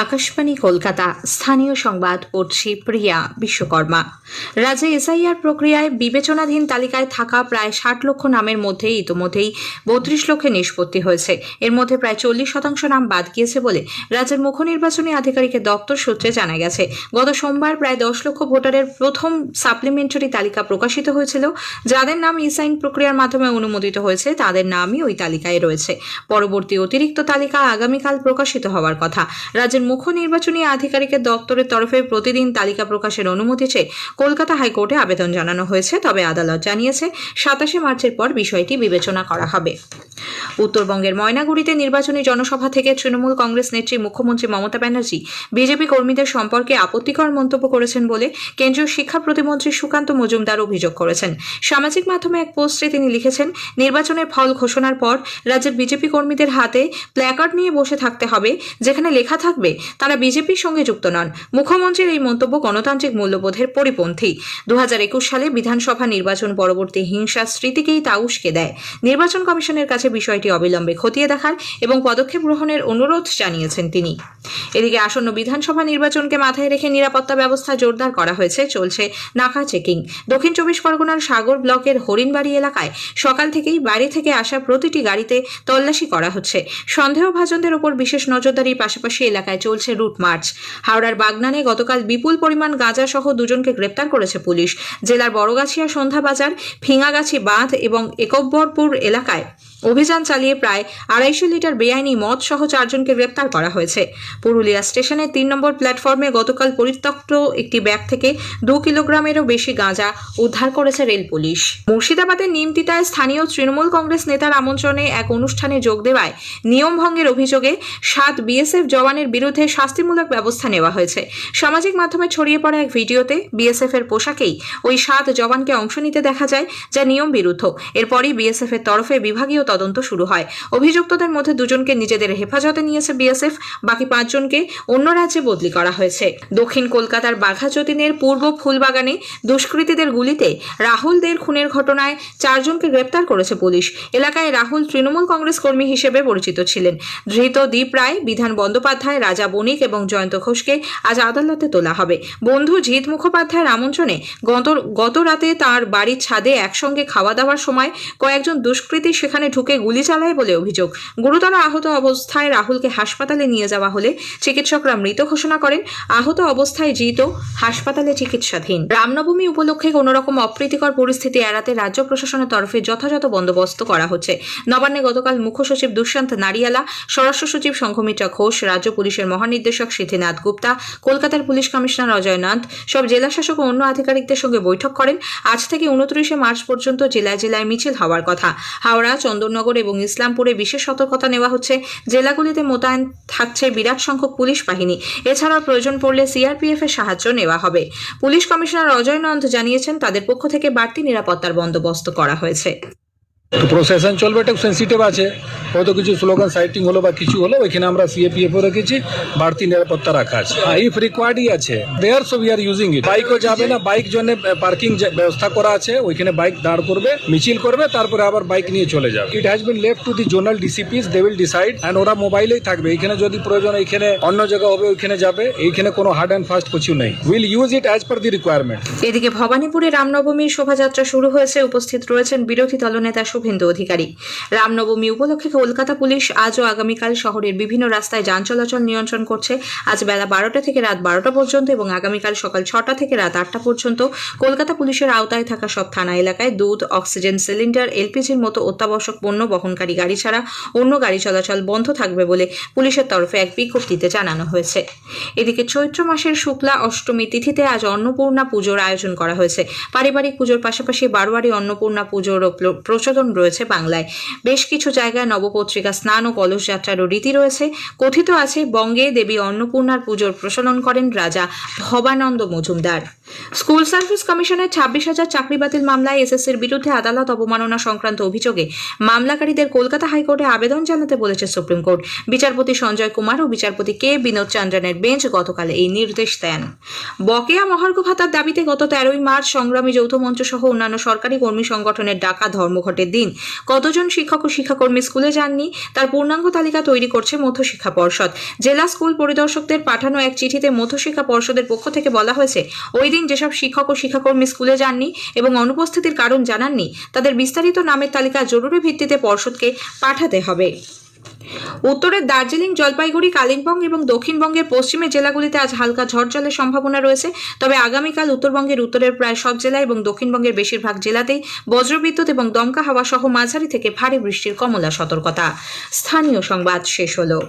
আকাশবাণী কলকাতা স্থানীয় সংবাদ পড়ছি প্রিয়া বিশ্বকর্মা। রাজ্যে এসআইআর প্রক্রিয়ায় বিবেচনাধীন তালিকায় থাকা প্রায় ৬০ লক্ষ নামের মধ্যে ইতোমধ্যেই ৩২ লক্ষে নিষ্পত্তি হয়েছে। এর মধ্যে প্রায় ৪০% নাম বাদ গিয়েছে বলে রাজ্যের মুখ্য নির্বাচনী আধিকারিকের দপ্তর সূত্রে জানা গেছে। গত সোমবার প্রায় ১০ লক্ষ ভোটারের প্রথম সাপ্লিমেন্টারি তালিকা প্রকাশিত হয়েছিল। যাদের নাম ই সাইন প্রক্রিয়ার মাধ্যমে অনুমোদিত হয়েছে তাদের নামই ওই তালিকায় রয়েছে। পরবর্তী অতিরিক্ত তালিকা আগামীকাল প্রকাশিত হওয়ার কথা। রাজ্যের মুখ্য নির্বাচনী আধিকারিকের দপ্তরের তরফে প্রতিদিন তালিকা প্রকাশের অনুমতি চেয়ে কলকাতা হাইকোর্টে আবেদন জানানো হয়েছে। তবে আদালত জানিয়েছে ২৭ মার্চের পর বিষয়টি বিবেচনা করা হবে। উত্তরবঙ্গের ময়নাগুড়িতে নির্বাচনী জনসভা থেকে তৃণমূল কংগ্রেস নেত্রী মুখ্যমন্ত্রী মমতা ব্যানার্জি বিজেপি কর্মীদের সম্পর্কে আপত্তিকর মন্তব্য করেছেন বলে কেন্দ্রীয় শিক্ষা প্রতিমন্ত্রী সুকান্ত মজুমদার অভিযোগ করেছেন। সামাজিক মাধ্যমে এক পোস্টে তিনি লিখেছেন, নির্বাচনের ফল ঘোষণার পর রাজ্যের বিজেপি কর্মীদের হাতে প্ল্যাকার্ড নিয়ে বসে থাকতে হবে যেখানে লেখা থাকবে তারা বিজেপির সঙ্গে যুক্ত নন। মুখ্যমন্ত্রীর এই মন্তব্য গণতান্ত্রিক মূল্যবোধের পরিপন্থী। ২০২১ সালে বিধানসভা নির্বাচন পরবর্তী হিংসার স্মৃতিকেই তা উস্কে দেয়। নির্বাচন কমিশনের কাছে বিষয়টি অবিলম্বে খতিয়ে দেখার এবং পদক্ষেপ গ্রহণের অনুরোধ জানিয়েছেন তিনি। এদিকে আসন্ন বিধানসভা নির্বাচনকে মাথায় রেখে নিরাপত্তা ব্যবস্থা জোরদার করা হয়েছে। চলছে নাকা চেকিং। দক্ষিণ ২৪ পরগনার সাগর ব্লকের হরিণবাড়ি এলাকায় সকাল থেকেই বাইরে থেকে আসা প্রতিটি গাড়িতে তল্লাশি করা হচ্ছে। সন্দেহভাজনদের ওপর বিশেষ নজরদারির পাশাপাশি এলাকায় চলছে রুট মার্চ। হাওড়ার বাগনানে গতকাল বিপুল পরিমাণ গাঁজা সহ দুজনকে গ্রেপ্তার করেছে পুলিশ। জেলার বড়গাছিয়া সন্ধ্যা বাজার, ফিঙাগাছি বাঁধ এবং একব্বরপুর এলাকায় অভিযান চালিয়ে প্রায় ২৫০ লিটার বেআইনি মদ সহ ৪ জনকে গ্রেপ্তার করা হয়েছে। পুরুলিয়া স্টেশনের ৩ নম্বর প্ল্যাটফর্মে গতকাল পরিত্যক্ত একটি ব্যাগ থেকে ২ কিলোগ্রামেরও বেশি গাঁজা উদ্ধার করেছে রেল পুলিশ। মুর্শিদাবাদের নিমতিতায় স্থানীয় তৃণমূল কংগ্রেস নেতার আমন্ত্রণে এক অনুষ্ঠানে যোগ দেওয়ায় নিয়ম ভঙ্গের অভিযোগে ৭ বিএসএফ জওয়ানের বিরুদ্ধে শাস্তিমূলক ব্যবস্থা নেওয়া হয়েছে। সামাজিক মাধ্যমে ছড়িয়ে পড়া এক ভিডিওতে বিএসএফ এর পোশাকেই ওই ৭ জওয়ানকে অংশ নিতে দেখা যায়, যা নিয়ম বিরুদ্ধ। এরপরই বিএসএফ এর তরফে বিভাগীয় তদন্ত শুরু হয়। অভিযুক্তদের মধ্যে ২ জনকে নিজেদের হেফাজতে নিয়েছে বিএসএফ, বাকি ৫ জনকে অন্য রাজ্যে বদলি করা হয়েছে। দক্ষিণ কলকাতার বাঘাযতীনের পূর্ব ফুলবাগানে দুষ্কৃতীদের গুলিতে রাহুল দের খুনের ঘটনায় ৪ জনকে গ্রেপ্তার করেছে পুলিশ। এলাকায় রাহুল তৃণমূল কংগ্রেস কর্মী হিসেবে পরিচিত ছিলেন। ধৃত দীপ রায়, বিধান বন্দ্যোপাধ্যায়, রাজা বণিক এবং জয়ন্ত ঘোষকে আজ আদালতে তোলা হবে। বন্ধু জিৎ মুখোপাধ্যায়ের আমন্ত্রণে গত রাতে তাঁর বাড়ির ছাদে একসঙ্গে খাওয়া দাওয়ার সময় কয়েকজন দুষ্কৃতী সেখানে ঢুকে গুলি চালায় বলে অভিযোগ। গুরুতর আহত অবস্থায় রাহুলকে হাসপাতালে নিয়ে যাওয়া হলে চিকিৎসকরা মৃত ঘোষণা করেন। আহত অবস্থায় জিতও হাসপাতালে চিকিৎসাধীন। রামনবমী উপলক্ষে কোনো রকম অপ্রীতিকর পরিস্থিতি এড়াতে রাজ্য প্রশাসনের তরফে যথাযথ বন্দোবস্ত করা হচ্ছে। নবান্নে গতকাল মুখ্য সচিব দুষ্যন্ত নারিয়ালা, স্বরাষ্ট্র সচিব সংঘমিত্রা ঘোষ, রাজ্য পুলিশের মহানির্দেশক সিদ্ধিনাথ গুপ্তা, কলকাতার পুলিশ কমিশনার অজয় নাথ, সব জেলা শাসক ও অন্য আধিকারিকদের সঙ্গে বৈঠক করেন। আজ থেকে ২৯ মার্চ পর্যন্ত জেলায় জেলায় মিছিল হওয়ার কথা। হাওড়া, চন্দননগর এবং ইসলামপুরে বিশেষ সতর্কতা নেওয়া হচ্ছে। জেলাগুলিতে মোতায়েন থাকছে বিরাট সংখ্যক পুলিশ বাহিনী। এছাড়াও প্রয়োজন পড়লে সিআরপিএফ এর সাহায্য নেওয়া হবে। পুলিশ কমিশনার অজয় নন্দ জানিয়েছেন তাদের পক্ষ থেকে বাড়তি নিরাপত্তার বন্দোবস্ত করা হয়েছে। তো প্রসেশন চলবে, এটা সেন্সিটিভ আছে, হয়তো কিছু স্লোগান সাইটিং হলো বা কিছু হলো, ওইখানে আমরা সিএপিএফও রেখেছি, বাড়তি নিরাপত্তা রাখা আছে। ইফ রিকোয়ার্ডই আছে there, so we are using it. বাইকও যাবে না, বাইক জন্য পার্কিং ব্যবস্থা করা আছে, ওইখানে বাইক দাঁড় করবে, মিছিল করবে, তারপরে আবার বাইক নিয়ে চলে যাবে। It has been left to the zonal DCPs, they will decide, and ওরা মোবাইলেই থাকবে। এইখানে যদি প্রয়োজন এইখানে অন্য জায়গা হবে ওইখানে যাবে, এইখানে কোনো হার্ড অ্যান্ড ফাস্ট কিছু নেই। Will use it as per the requirement. এদিকে ভবানীপুরে রামনবমীর শোভাযাত্রা শুরু হয়েছে। উপস্থিত রয়েছেন বিরোধী দলনেতা শুভেন্দু অধিকারী। রামনবমী উপলক্ষে কলকাতা পুলিশ আজ ও আগামীকাল শহরের বিভিন্ন রাস্তায় যান চলাচল নিয়ন্ত্রণ করছে। আজ বেলা ১২টা থেকে রাত ১২টা পর্যন্ত এবং আগামীকাল সকাল ৬টা থেকে রাত ৮টা পর্যন্ত কলকাতা পুলিশের আওতায় থাকা সব থানা এলাকায় দুধ, অক্সিজেন সিলিন্ডার, এলপিজির মতো অত্যাবশ্যক পণ্য বহনকারী গাড়ি ছাড়া অন্য গাড়ি চলাচল বন্ধ থাকবে বলে পুলিশের তরফে এক বিজ্ঞপ্তিতে জানানো হয়েছে। এদিকে চৈত্র মাসের শুক্লা অষ্টমী তিথিতে আজ অন্নপূর্ণা পুজোর আয়োজন করা হয়েছে। পারিবারিক পুজোর পাশাপাশি বারোয়ারি অন্নপূর্ণা পুজোরও প্রচলন রয়েছে বাংলায়। বেশ কিছু জায়গায় নবপত্রিকা স্নান ও কলস যাত্রারও রীতি রয়েছে। কথিত আছে বঙ্গে দেবী অন্নপূর্ণার পুজোর প্রচলন করেন রাজা ভবানন্দ মজুমদার। স্কুল সার্ভিস কমিশনের ২৬,০০০ চাকরি বাতিল মামলায় এসএসসির বিরুদ্ধে আদালত অবমাননা সংক্রান্ত অভিযোগে মামলাকারীদের কলকাতা হাইকোর্টে আবেদন জানাতে বলেছে সুপ্রিম কোর্ট। বিচারপতি সঞ্জয় কুমার ও বিচারপতি কে বিনোদ চন্দ্রনের বেঞ্চ গতকাল এই নির্দেশ দেন। বকেয়া মহার্ঘ ভাতার দাবিতে গত ১৩ই মার্চ সংগ্রামী যৌথ মঞ্চ সহ অন্যান্য সরকারি কর্মী সংগঠনের ডাকা ধর্মঘটের দিন কতজন শিক্ষক ও শিক্ষাকর্মী স্কুলে যাননি তার পূর্ণাঙ্গ তালিকা তৈরি করছে মধ্যশিক্ষা পর্ষদ। জেলা স্কুল পরিদর্শকদের পাঠানো এক চিঠিতে মধ্যশিক্ষা পর্ষদের পক্ষ থেকে বলা হয়েছে, ওই দিন যেসব শিক্ষক ও শিক্ষাকর্মী স্কুলে যাননি এবং অনুপস্থিতির কারণ জানাননি তাদের বিস্তারিত নামের তালিকা জরুরি ভিত্তিতে পর্ষদকে পাঠাতে হবে। উত্তরের দার্জিলিং, জলপাইগুড়ি, কালিম্পং এবং দক্ষিণবঙ্গের পশ্চিমের জেলাগুলিতে আজ হালকা ঝড় জলের সম্ভাবনা রয়েছে। তবে আগামীকাল উত্তরবঙ্গের উত্তরের প্রায় সব জেলা এবং দক্ষিণবঙ্গের বেশিরভাগ জেলাতেই বজ্রবিদ্যুৎ এবং দমকা হাওয়া সহ মাঝারি থেকে ভারী বৃষ্টির কমলা সতর্কতা। স্থানীয় সংবাদ শেষ হলো।